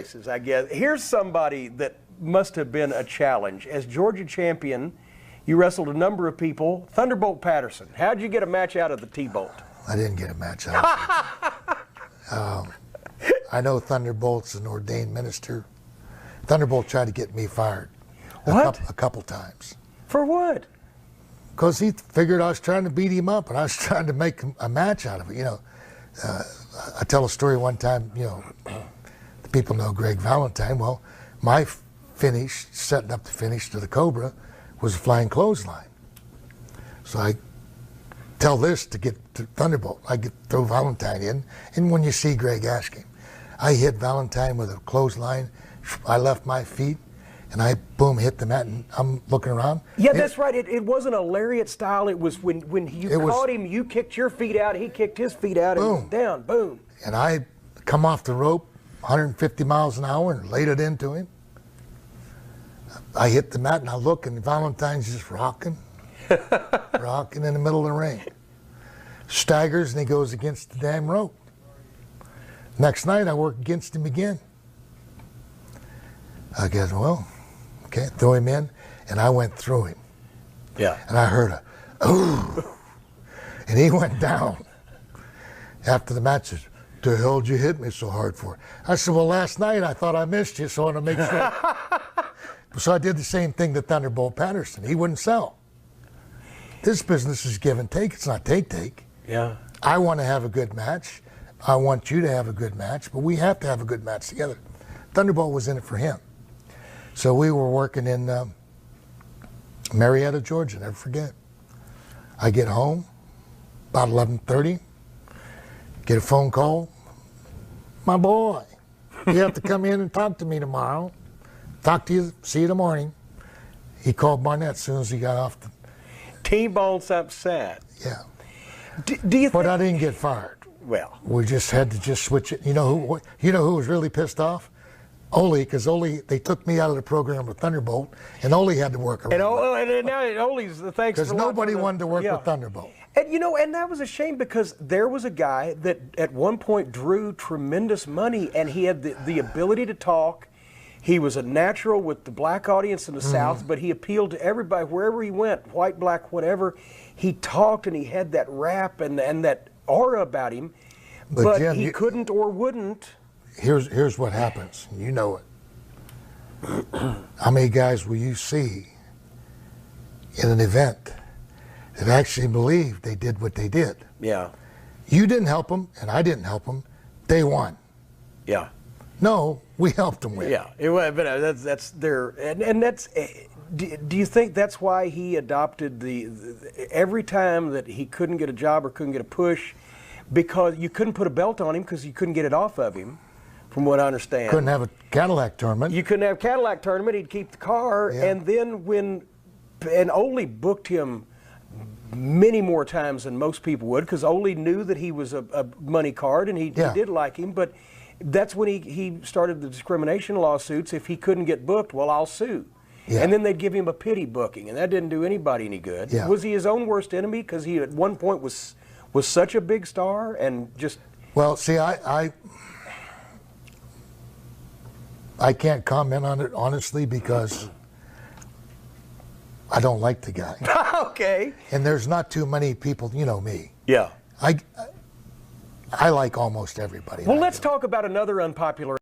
places, I guess. Here's somebody that must have been a challenge. As Georgia champion, you wrestled a number of people. Thunderbolt Patterson. How'd you get a match out of the T-Bolt? I didn't get a match out of it. I know Thunderbolt's an ordained minister. Thunderbolt tried to get me fired. What? A couple times. For what? Because he figured I was trying to beat him up, and I was trying to make a match out of it. You know, I tell a story one time. You know, the people know Greg Valentine. Well, my finish, setting up the finish to the Cobra, was a flying clothesline. So I tell this to get to Thunderbolt. I throw Valentine in, and when you see Greg, ask him. I hit Valentine with a clothesline. I left my feet, and I, boom, hit the mat, and I'm looking around. Yeah, that's right. It wasn't a lariat style. It was when you caught him, you kicked your feet out, he kicked his feet out, and went down, boom. And I come off the rope 150 miles an hour and laid it into him. I hit the mat, and I look, and Valentine's just rocking, rocking in the middle of the ring. Staggers, and he goes against the damn rope. Next night, I work against him again. I guess, well, okay, throw him in, and I went through him. Yeah. And I heard a, ooh, and he went down. After the match, says, the hell did you hit me so hard for? I said, well, last night I thought I missed you, so I want to make sure. So I did the same thing to Thunderbolt Patterson. He wouldn't sell. This business is give and take. It's not take. Yeah. I want to have a good match. I want you to have a good match, but we have to have a good match together. Thunderbolt was in it for him. So we were working in Marietta, Georgia, never forget. I get home about 11:30, get a phone call. My boy, you have to come in and talk to me tomorrow. Talk to you, see you in the morning. He called Barnett as soon as he got off the... T-Bone's upset. Yeah. Do you think... But I didn't get fired. Well... We just had to just switch it. You know who was really pissed off? Ole, because Ole, they took me out of the program with Thunderbolt, and Ole had to work around. And now Ole's the thanks because nobody wanted to work with Thunderbolt. And and that was a shame because there was a guy that at one point drew tremendous money, and he had the ability to talk. He was a natural with the black audience in the South, but he appealed to everybody wherever he went, white, black, whatever. He talked, and he had that rap and that aura about him, but Jim, he couldn't or wouldn't. Here's what happens. You know it. How many guys will you see in an event that actually believe they did what they did? Yeah. You didn't help them, and I didn't help them. They won. Yeah. No, we helped them win. Yeah. But that's their and that's. Do you think that's why he adopted the every time that he couldn't get a job or couldn't get a push, because you couldn't put a belt on him because you couldn't get it off of him? From what I understand. Couldn't have a Cadillac tournament. You couldn't have a Cadillac tournament. He'd keep the car. Yeah. And then and Ole booked him many more times than most people would, because Ole knew that he was a money card, and he did like him. But that's when he started the discrimination lawsuits. If he couldn't get booked, well, I'll sue. Yeah. And then they'd give him a pity booking, and that didn't do anybody any good. Yeah. Was he his own worst enemy? Because he at one point was such a big star and just... Well, see, I can't comment on it honestly because I don't like the guy. Okay. And there's not too many people, you know me. Yeah. I like almost everybody. Well, let's talk about another unpopular